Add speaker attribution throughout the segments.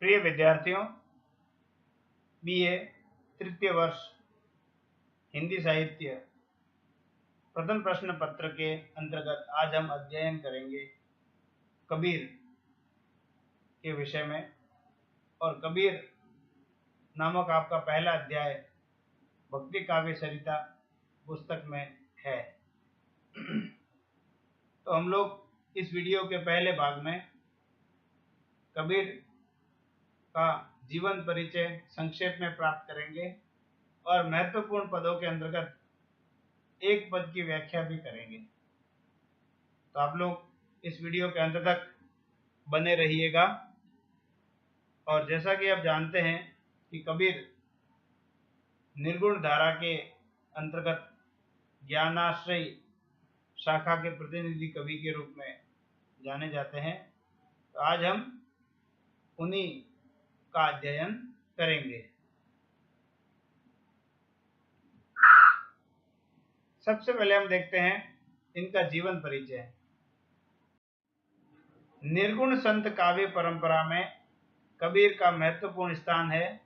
Speaker 1: प्रिय विद्यार्थियों, बीए तृतीय वर्ष हिंदी साहित्य प्रथम प्रश्न पत्र के अंतर्गत आज हम अध्ययन करेंगे कबीर के विषय में। और कबीर नामक आपका पहला अध्याय भक्ति काव्य सरिता पुस्तक में है। तो हम लोग इस वीडियो के पहले भाग में कबीर का जीवन परिचय संक्षेप में प्राप्त करेंगे और महत्वपूर्ण पदों के अंतर्गत एक पद की व्याख्या भी करेंगे। तो आप लोग इस वीडियो के अंत तक बने रहिएगा। और जैसा कि आप जानते हैं कि कबीर निर्गुण धारा के अंतर्गत ज्ञानाश्रयी शाखा के प्रतिनिधि कवि के रूप में जाने जाते हैं। तो आज हम उन्हीं का अध्ययन करेंगे। सबसे पहले हम देखते हैं इनका जीवन परिचय। निर्गुण संत काव्य परंपरा में कबीर का महत्वपूर्ण स्थान है।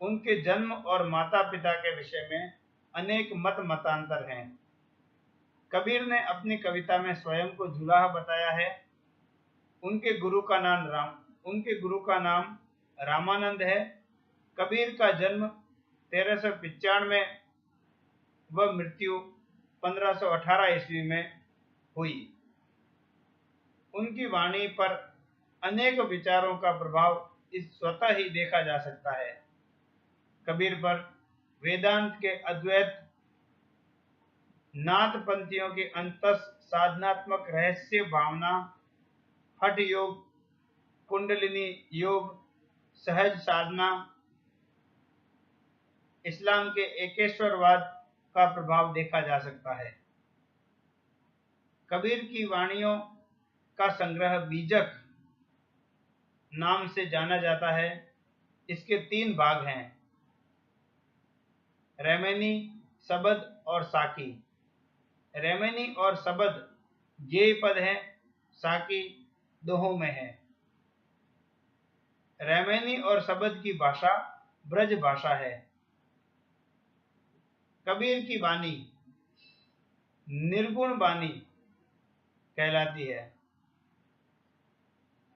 Speaker 1: उनके जन्म और माता पिता के विषय में अनेक मत मतांतर हैं। कबीर ने अपनी कविता में स्वयं को जुलाहा बताया है। उनके गुरु का नाम रामानंद है। कबीर का जन्म 1395 व मृत्यु 1518 ईस्वी में हुई। उनकी वाणी पर अनेक विचारों का प्रभाव इस स्वतः ही देखा जा सकता है। कबीर पर वेदांत के अद्वैत, नाथ पंथियों के अंतस साधनात्मक रहस्य भावना, हठ योग, कुंडलिनी योग, सहज साधना, इस्लाम के एकेश्वरवाद का प्रभाव देखा जा सकता है। कबीर की वाणियों का संग्रह बीजक नाम से जाना जाता है। इसके 3 भाग हैं, रैमेनी, सबद और साकी। रैमेनी और सबद गेय पद हैं, साकी दोहों में है। रैमेनी और सबद की भाषा ब्रज भाषा है। कबीर की वाणी निर्गुण वाणी कहलाती है।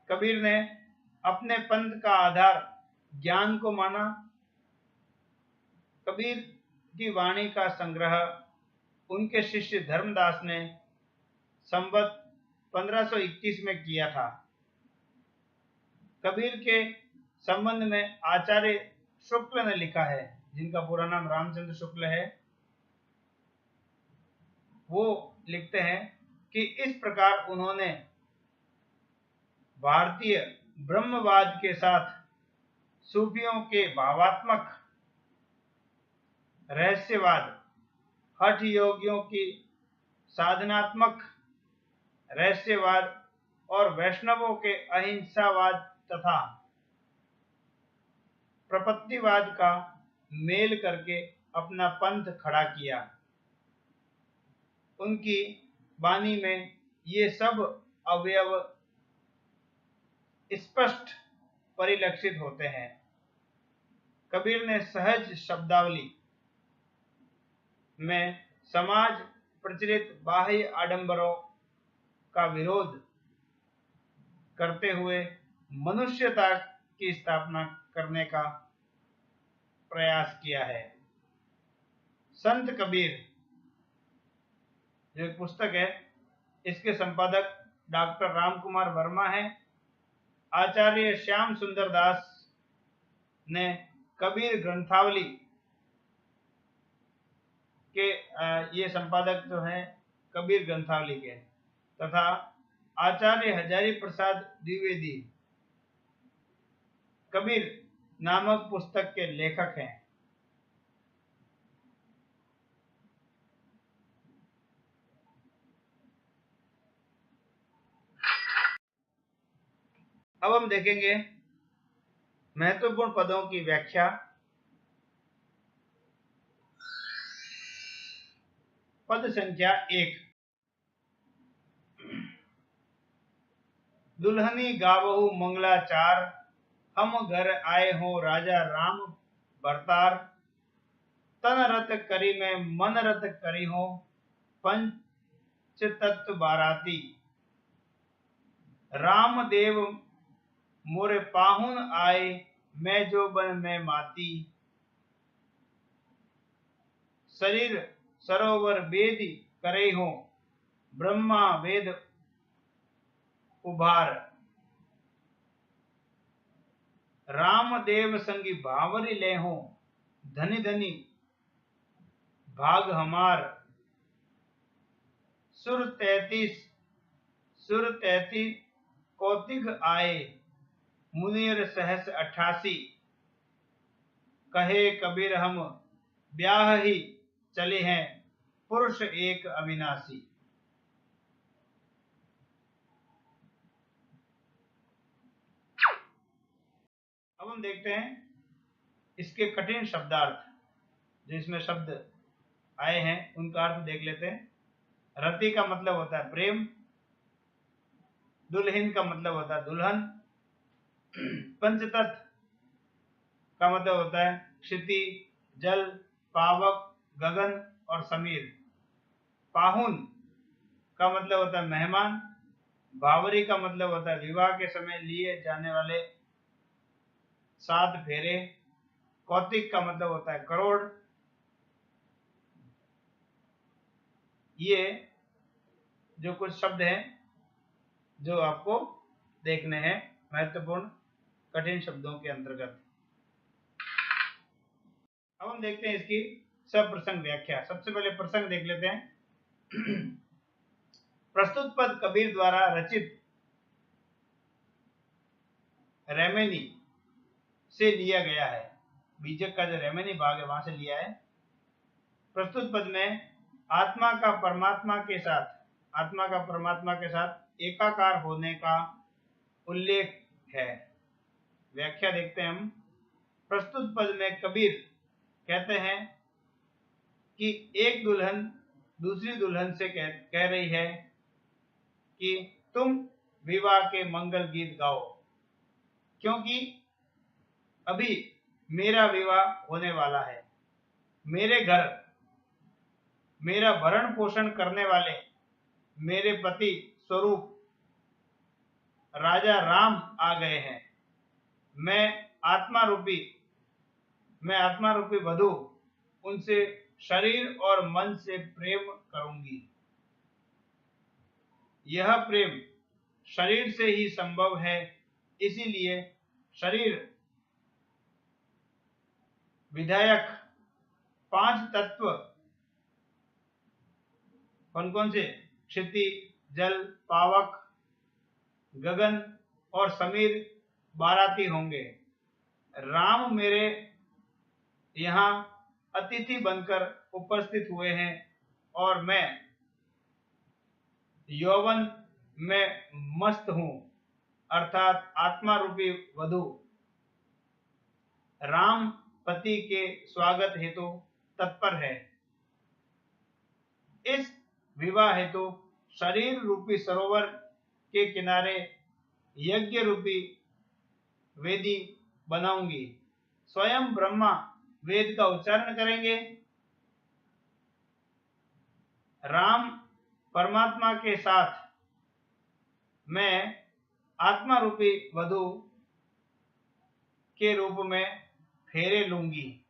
Speaker 1: कबीर ने अपने पंथ का आधार ज्ञान को माना। कबीर की वाणी का संग्रह उनके शिष्य धर्मदास ने संवत 1521 में किया था। कबीर के संबंध में आचार्य शुक्ल ने लिखा है, जिनका पूरा नाम रामचंद्र शुक्ल है। वो लिखते हैं कि इस प्रकार उन्होंने भारतीय ब्रह्मवाद के साथ सूफियों के भावात्मक रहस्यवाद, हठ योगियों की साधनात्मक रहस्यवाद और वैष्णवों के अहिंसावाद तथा प्रपत्तिवाद का मेल करके अपना पंथ खड़ा किया। उनकी वाणी में ये सब अवयव स्पष्ट परिलक्षित होते हैं। कबीर ने सहज शब्दावली में समाज प्रचलित बाह्य आडंबरों का विरोध करते हुए मनुष्यता की स्थापना करने का प्रयास किया है। संत कबीर जो एक पुस्तक है, इसके संपादक डॉक्टर रामकुमार वर्मा हैं। आचार्य श्याम सुंदर दास ने कबीर ग्रंथावली के ये संपादक जो हैं कबीर ग्रंथावली के, तथा आचार्य हजारी प्रसाद द्विवेदी कबीर नामक पुस्तक के लेखक हैं। अब हम देखेंगे महत्वपूर्ण पदों की व्याख्या। पद संख्या 1, दुल्हनी गावहु मंगलाचार, हम घर आए हो राजा राम भरतार, तन रत करी में मन रत करी हो, पंच तत्व बाराती। राम देव मोरे पाहुन आए, मैं जो बन में माती। शरीर सरोवर वेद करे हो, ब्रह्मा वेद उभार। राम देव संगी भावरी ले हो, धनी धनी भाग हमार। सुर 33 कौतिक आए, मुनियर सहस 88। कहे कबीर हम ब्याह ही चले हैं, पुरुष एक अविनाशी। अब हम देखते हैं इसके कठिन शब्दार्थ, जो इसमें शब्द आए हैं उनका अर्थ देख लेते हैं। रति का मतलब होता है प्रेम, दुल्हन का मतलब होता है दुल्हन, पंचतत्व का मतलब होता है क्षिति, जल, पावक, गगन और समीर। पाहुन का मतलब होता है मेहमान, भावरी का मतलब होता है विवाह के समय लिए जाने वाले 7 फेरे, कौतिक का मतलब होता है करोड़। ये जो कुछ शब्द हैं जो आपको देखने हैं महत्वपूर्ण कठिन शब्दों के अंतर्गत। अब हम देखते हैं इसकी सप्रसंग व्याख्या। सबसे पहले प्रसंग देख लेते हैं। प्रस्तुत पद कबीर द्वारा रचित रेमेनी से लिया गया है। बीजक का जो रेमेनी भाग है वहां से लिया है। प्रस्तुत पद में आत्मा का परमात्मा के साथ एकाकार होने का उल्लेख है। व्याख्या देखते हैं हम। प्रस्तुत पद में कबीर कहते हैं कि एक दुल्हन दूसरी दुल्हन से कह रही है कि तुम विवाह के मंगल गीत गाओ, क्योंकि अभी मेरा विवाह होने वाला है। मेरे घर मेरा भरण पोषण करने वाले मेरे पति स्वरूप राजा राम आ गए हैं। मैं आत्मा रूपी वधू उनसे शरीर और मन से प्रेम करूंगी। यह प्रेम शरीर से ही संभव है, इसीलिए शरीर विधायक 5 तत्व कौन कौन से, क्षिति, जल, पावक, गगन और समीर बाराती होंगे। राम मेरे यहाँ अतिथि बनकर उपस्थित हुए हैं और मैं यौवन में मस्त हूं, अर्थात आत्मा रूपी वधू राम पति के स्वागत हेतु तत्पर है। इस विवाह हेतु शरीर रूपी सरोवर के किनारे यज्ञ रूपी वेदी बनाऊंगी। स्वयं ब्रह्मा वेद का उच्चारण करेंगे। राम परमात्मा के साथ मैं आत्मा रूपी वधू के रूप में फेरे लूंगी।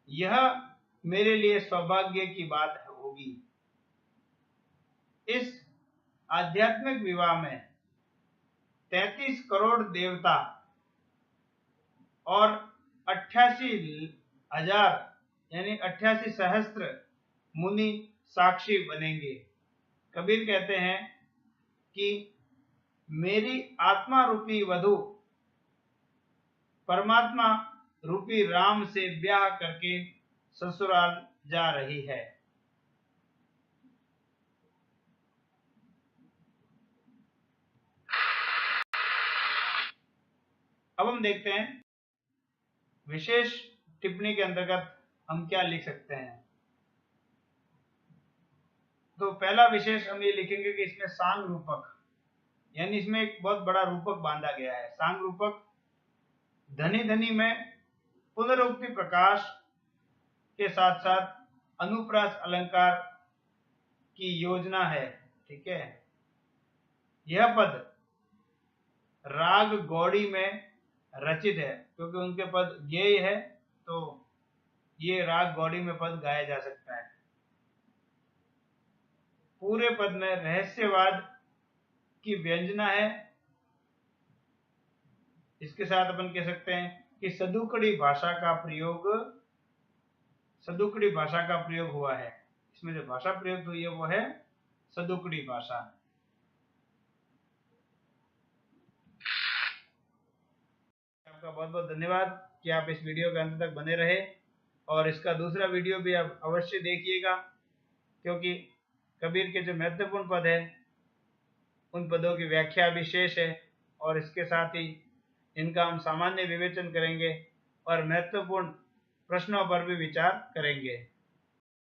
Speaker 1: यह मेरे लिए सौभाग्य की बात होगी। इस आध्यात्मिक विवाह में 33 करोड़ देवता और 88,000 यानी 88 सहस्त्र मुनि साक्षी बनेंगे। कबीर कहते हैं कि मेरी आत्मा रूपी वधू परमात्मा रूपी राम से ब्याह करके ससुराल जा रही है। अब हम देखते हैं विशेष टिप्पणी के अंतर्गत हम क्या लिख सकते हैं। तो पहला विशेष हम ये लिखेंगे कि इसमें सांग रूपक यानी इसमें एक बहुत बड़ा रूपक बांधा गया है। सांग रूपक धनी धनी में पुनरुक्ति प्रकाश के साथ साथ अनुप्रास अलंकार की योजना है। ठीक है, यह पद राग गौड़ी में रचित है, क्योंकि उनके पद गेय है तो ये राग गौड़ी में पद गाया जा सकता है। पूरे पद में रहस्यवाद की व्यंजना है। इसके साथ अपन कह सकते हैं कि सदुकड़ी भाषा का प्रयोग हुआ है। इसमें जो भाषा प्रयोग हुई है वो है सदुकड़ी भाषा। आपका बहुत बहुत धन्यवाद कि आप इस वीडियो के अंत तक बने रहे, और इसका दूसरा वीडियो भी आप अवश्य देखिएगा, क्योंकि कबीर के जो महत्वपूर्ण पद है उन पदों की व्याख्या भी शेष है, और इसके साथ ही इनका हम सामान्य विवेचन करेंगे और महत्वपूर्ण प्रश्नों पर भी विचार करेंगे।